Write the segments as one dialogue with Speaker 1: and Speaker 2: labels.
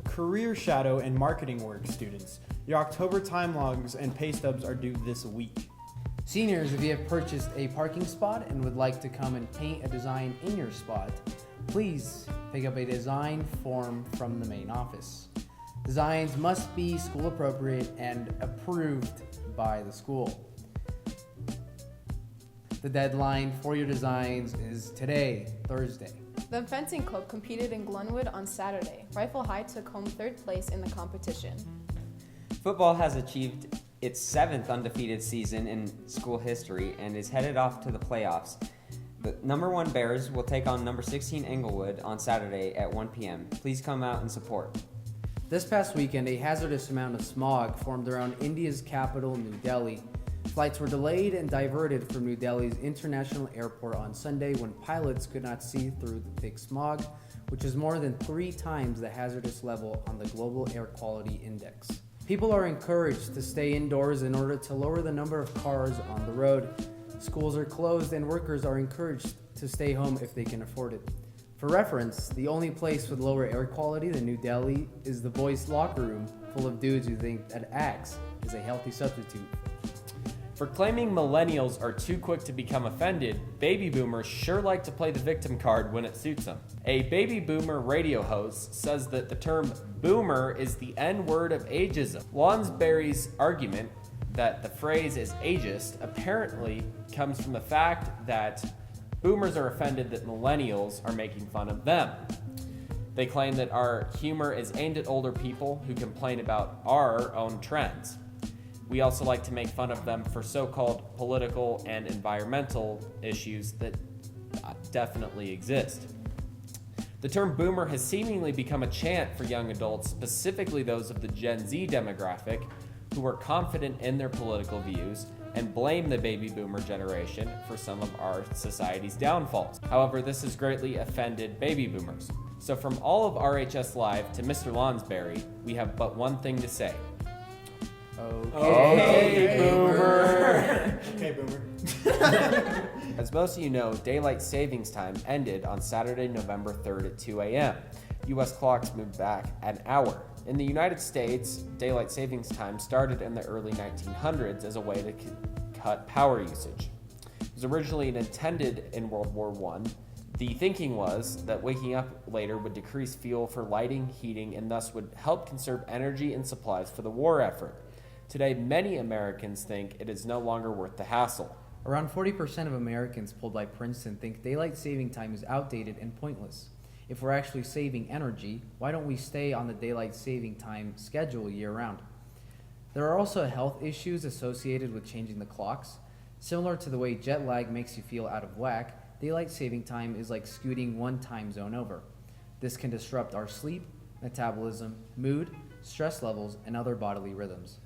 Speaker 1: Career Shadow and Marketing Work students. Your October time logs and pay stubs are due this week.
Speaker 2: Seniors, if you have purchased a parking spot and would like to come and paint a design in your spot, please pick up a design form from the main office. Designs must be school appropriate and approved by the school. The deadline for your designs is today, Thursday.
Speaker 3: The fencing club competed in Glenwood on Saturday. Rifle High took home 3rd place in the competition.
Speaker 4: Football has achieved its 7th undefeated season in school history and is headed off to the playoffs. The number 1 Bears will take on number 16 Englewood on Saturday at 1 p.m. Please come out and support.
Speaker 2: This past weekend, a hazardous amount of smog formed around India's capital, New Delhi. Flights were delayed and diverted from New Delhi's international airport on Sunday when pilots could not see through the thick smog, which is more than 3 times the hazardous level on the Global Air Quality Index. People are encouraged to stay indoors in order to lower the number of cars on the road. Schools are closed and workers are encouraged to stay home if they can afford it. For reference, the only place with lower air quality than New Delhi is the boys' locker room, full of dudes who think that Axe is a healthy substitute.
Speaker 5: For claiming millennials are too quick to become offended, baby boomers sure like to play the victim card when it suits them. A baby boomer radio host says that the term boomer is the N-word of ageism. Lonsberry's argument that the phrase is ageist apparently comes from the fact that boomers are offended that millennials are making fun of them. They claim that our humor is aimed at older people who complain about our own trends. We also like to make fun of them for so-called political and environmental issues that definitely exist. The term boomer has seemingly become a chant for young adults, specifically those of the Gen Z demographic, who are confident in their political views and blame the baby boomer generation for some of our society's downfalls. However, this has greatly offended baby boomers. So from all of RHS Live to Mr. Lonsberry, we have but one thing to say.
Speaker 2: Okay,
Speaker 1: boomer. Okay, boomer.
Speaker 5: As most of you know, daylight savings time ended on Saturday, November 3rd at 2 a.m. U.S. clocks moved back an hour. In the United States, daylight savings time started in the early 1900s as a way to cut power usage. It was originally intended in World War I. The thinking was that waking up later would decrease fuel for lighting, heating, and thus would help conserve energy and supplies for the war effort. Today, many Americans think it is no longer worth the hassle.
Speaker 2: Around 40% of Americans polled by Princeton think daylight saving time is outdated and pointless. If we're actually saving energy, why don't we stay on the daylight saving time schedule year-round? There are also health issues associated with changing the clocks. Similar to the way jet lag makes you feel out of whack, daylight saving time is like scooting one time zone over. This can disrupt our sleep, metabolism, mood, stress levels, and other bodily rhythms.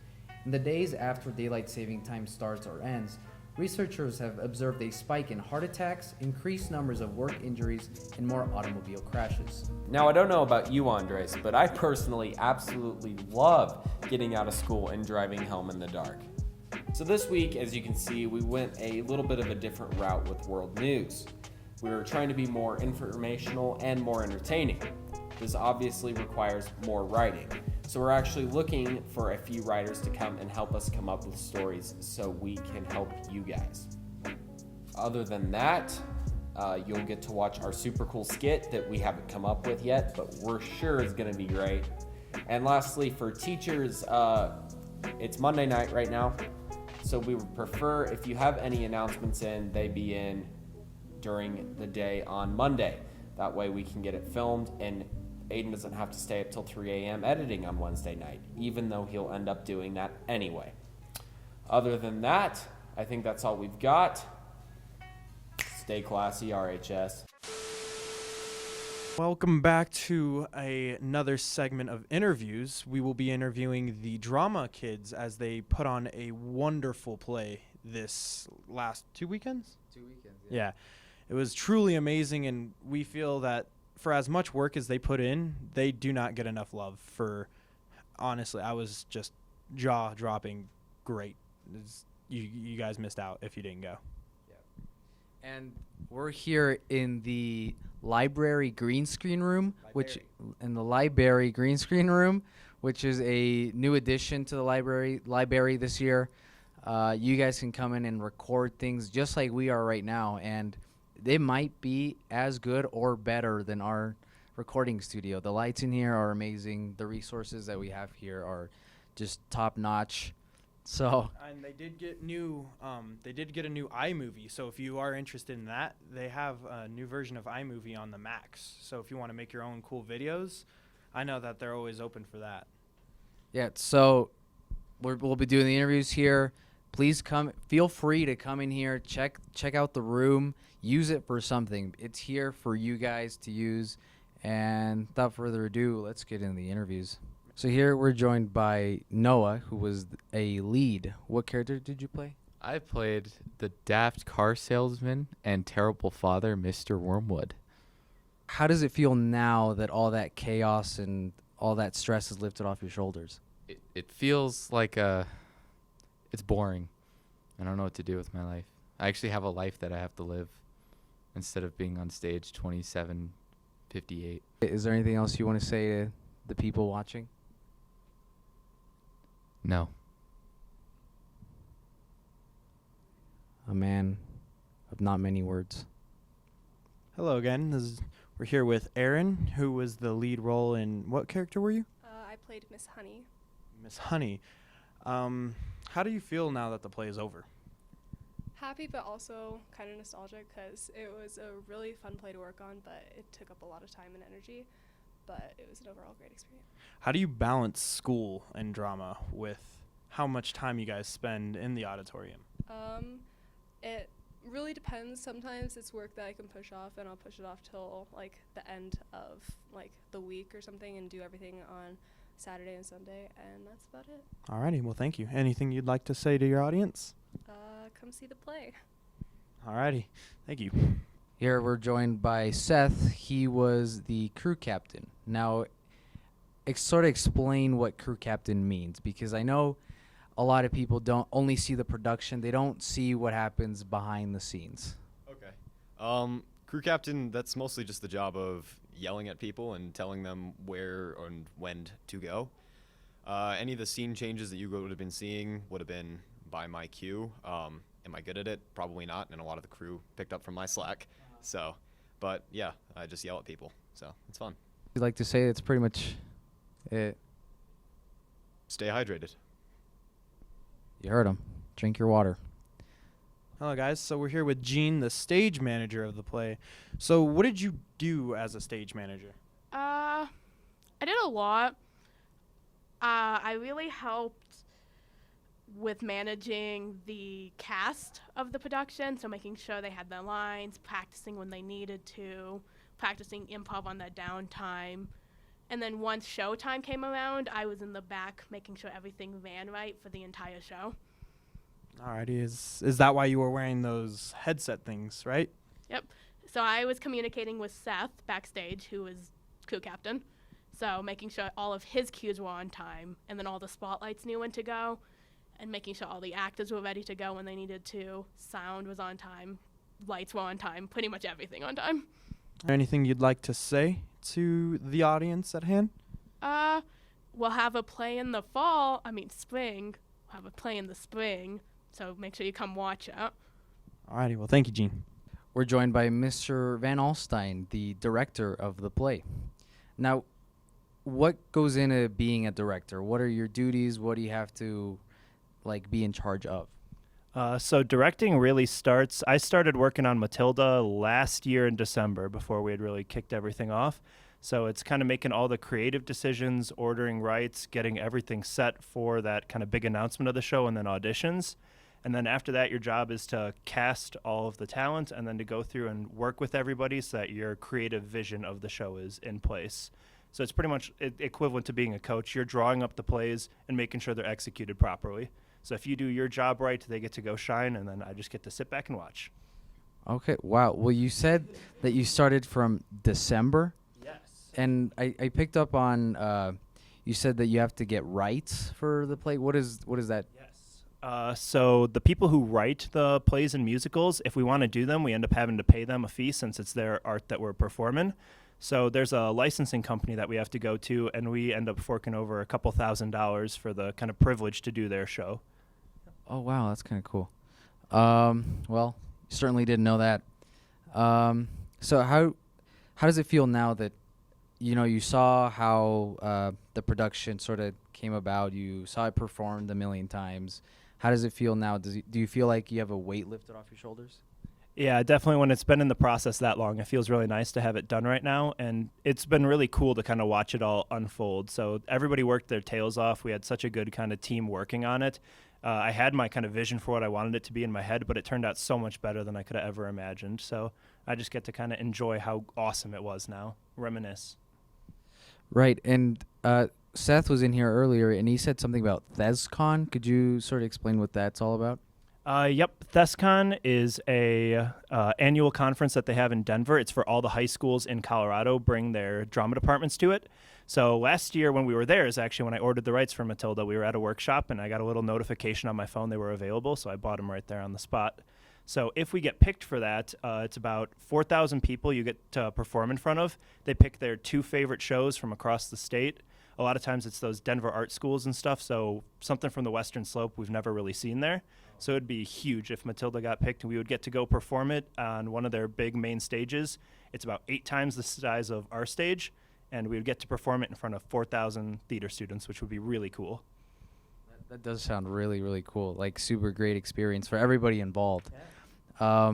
Speaker 2: In the days after daylight saving time starts or ends, researchers have observed a spike in heart attacks, increased numbers of work injuries, and more automobile crashes.
Speaker 5: Now, I don't know about you, Andres, but I personally absolutely love getting out of school and driving home in the dark. So this week, as you can see, we went a little bit of a different route with world news. We were trying to be more informational and more entertaining. This obviously requires more writing. So we're actually looking for a few writers to come and help us come up with stories so we can help you guys. Other than that, you'll get to watch our super cool skit that we haven't come up with yet, but we're sure is going to be great. And lastly, for teachers, it's Monday night right now, so we would prefer if you have any announcements in, they be in during the day on Monday. That way we can get it filmed and Aiden doesn't have to stay up till 3 a.m. editing on Wednesday night, even though he'll end up doing that anyway. Other than that, I think that's all we've got. Stay classy, RHS.
Speaker 1: Welcome back to another segment of interviews. We will be interviewing the drama kids as they put on a wonderful play this last 2 weekends?
Speaker 2: 2 weekends,
Speaker 1: Yeah. It was truly amazing, and we feel that for as much work as they put in, they do not get enough love for, honestly, I was just jaw-dropping great. You guys missed out if you didn't go.
Speaker 6: And we're here in the
Speaker 2: library green screen room, which is a new addition to the library this year. You guys can come in and record things just like we are right now, and they might be as good or better than our recording studio. The lights in here are amazing. The resources that we have here are just top notch. So
Speaker 1: And they did get a new iMovie. So if you are interested in that, they have a new version of iMovie on the Macs. So if you want to make your own cool videos, I know that they're always open for that.
Speaker 2: yeah, so we'll be doing the interviews here. Please come. Feel free to come in here, check out the room, use it for something. It's here for you guys to use. And without further ado, let's get into the interviews. So here we're joined by Noah, who was a lead. What character did you play?
Speaker 6: I played the daft car salesman and terrible father, Mr. Wormwood.
Speaker 2: How does it feel now that all that chaos and all that stress is lifted off your shoulders?
Speaker 6: It feels like it's boring. I don't know what to do with my life. I actually have a life that I have to live instead of being on stage 27:58.
Speaker 2: Is there anything else you want to say to the people watching?
Speaker 6: No.
Speaker 2: A man of not many words.
Speaker 1: Hello again. We're here with Aaron, who was the lead role in what character were you?
Speaker 7: I played Miss Honey.
Speaker 1: Miss Honey. How do you feel now that the play is over?
Speaker 7: Happy, but also kind of nostalgic because it was a really fun play to work on, but it took up a lot of time and energy. But it was an overall great experience.
Speaker 1: How do you balance school and drama with how much time you guys spend in the auditorium?
Speaker 7: It really depends. Sometimes it's work that I can push off, and I'll push it off till like the end of like the week or something, and do everything on Saturday and Sunday, and that's about it.
Speaker 1: Alrighty, well, thank you. Anything you'd like to say to your audience?
Speaker 7: Come see the play.
Speaker 1: Alrighty, thank you.
Speaker 2: Here we're joined by Seth. He was the crew captain. Now, sort of explain what crew captain means, because I know a lot of people don't only see the production. They don't see what happens behind the scenes.
Speaker 8: Okay. Crew captain, that's mostly just the job of yelling at people and telling them where and when to go. Any of the scene changes that you would have been seeing would have been by my cue. Am I good at it? Probably not, and a lot of the crew picked up from my slack. So, but yeah, I just yell at people, so it's fun.
Speaker 2: You'd like to say it's pretty much it.
Speaker 8: Stay hydrated.
Speaker 2: You heard him. Drink your water.
Speaker 1: Hello, guys. So we're here with Gene, the stage manager of the play. So what did you do as a stage manager?
Speaker 9: I did a lot. I really helped with managing the cast of the production, so making sure they had their lines, practicing when they needed to, practicing improv on their downtime. And then once showtime came around, I was in the back making sure everything ran right for the entire show.
Speaker 1: Alrighty, is that why you were wearing those headset things, right?
Speaker 9: Yep. So I was communicating with Seth backstage, who was crew captain. So making sure all of his cues were on time, and then all the spotlights knew when to go, and making sure all the actors were ready to go when they needed to. Sound was on time, lights were on time, pretty much everything on time.
Speaker 1: Anything you'd like to say to the audience at hand?
Speaker 9: We'll have a play in the spring. We'll have a play in the spring, so make sure you come watch it.
Speaker 1: Alrighty, well, thank you, Gene.
Speaker 2: We're joined by Mr. Van Alstyne, the director of the play. Now, what goes into being a director? What are your duties? What do you have to be in charge of?
Speaker 10: So directing really starts, I started working on Matilda last year in December before we had really kicked everything off. So it's kind of making all the creative decisions, ordering rights, getting everything set for that kind of big announcement of the show, and then auditions. And then after that, your job is to cast all of the talent and then to go through and work with everybody so that your creative vision of the show is in place. So it's pretty much equivalent to being a coach. You're drawing up the plays and making sure they're executed properly. So if you do your job right, they get to go shine, and then I just get to sit back and watch.
Speaker 2: Okay, wow. Well, you said that you started from December?
Speaker 10: Yes.
Speaker 2: And I picked up on, you said that you have to get rights for the play. What is that?
Speaker 10: Yes. So the people who write the plays and musicals, if we want to do them, we end up having to pay them a fee since it's their art that we're performing. So there's a licensing company that we have to go to, and we end up forking over a couple $1,000s for the kind of privilege to do their show.
Speaker 2: Oh, wow, that's kind of cool. Well, certainly didn't know that. So how does it feel now that, you saw how the production sort of came about, you saw it performed a million times. How does it feel now? Do you feel like you have a weight lifted off your shoulders?
Speaker 10: Yeah, definitely. When it's been in the process that long, it feels really nice to have it done right now. And it's been really cool to kind of watch it all unfold. So everybody worked their tails off. We had such a good kind of team working on it. I had my kind of vision for what I wanted it to be in my head, but it turned out so much better than I could have ever imagined. So I just get to kind of enjoy how awesome it was now, reminisce.
Speaker 2: Right. And Seth was in here earlier, and he said something about ThesCon. Could you sort of explain what that's all about?
Speaker 10: Yep. ThesCon is a annual conference that they have in Denver. It's for all the high schools in Colorado bring their drama departments to it. So last year when we were there is actually when I ordered the rights for Matilda. We were at a workshop, and I got a little notification on my phone they were available, so I bought them right there on the spot. So if we get picked for that, it's about 4,000 people you get to perform in front of. They pick their 2 favorite shows from across the state. A lot of times it's those Denver art schools and stuff, so something from the Western Slope we've never really seen there. So it'd be huge if Matilda got picked, and we would get to go perform it on one of their big main stages. It's about 8 times the size of our stage, and we would get to perform it in front of 4,000 theater students, which would be really cool.
Speaker 2: That does sound really, really cool. Like, super great experience for everybody involved.
Speaker 10: Yeah.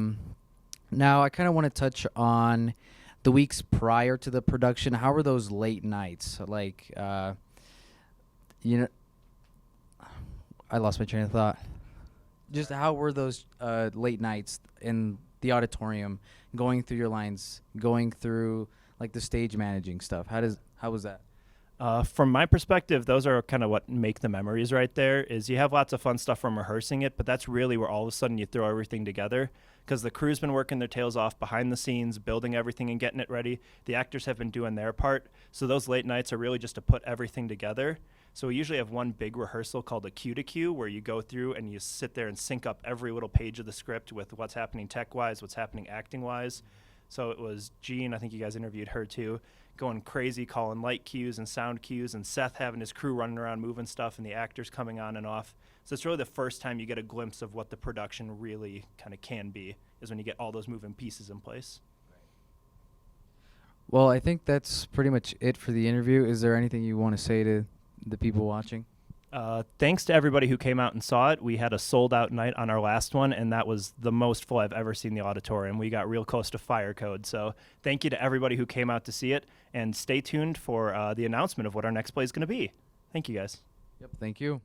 Speaker 2: Now, I kind of want to touch on the weeks prior to the production. How were those late nights? Like, I lost my train of thought. Just how were those late nights in the auditorium, going through your lines, going through, like, the stage managing stuff? How was that?
Speaker 10: From my perspective, those are kind of what make the memories right there. Is you have lots of fun stuff from rehearsing it, but that's really where all of a sudden you throw everything together, because the crew's been working their tails off behind the scenes, building everything and getting it ready. The actors have been doing their part. So those late nights are really just to put everything together. So we usually have one big rehearsal called a cue to cue, where you go through and you sit there and sync up every little page of the script with what's happening tech-wise, what's happening acting-wise. So it was Jean, I think you guys interviewed her too, going crazy, calling light cues and sound cues, and Seth having his crew running around moving stuff, and the actors coming on and off. So it's really the first time you get a glimpse of what the production really kind of can be, is when you get all those moving pieces in place.
Speaker 2: Well, I think that's pretty much it for the interview. Is there anything you want to say to the people watching?
Speaker 10: Thanks to everybody who came out and saw it. We had a sold-out night on our last one, and that was the most full I've ever seen the auditorium. We got real close to fire code. So thank you to everybody who came out to see it, and stay tuned for the announcement of what our next play is going to be. Thank you, guys.
Speaker 2: Yep, thank you.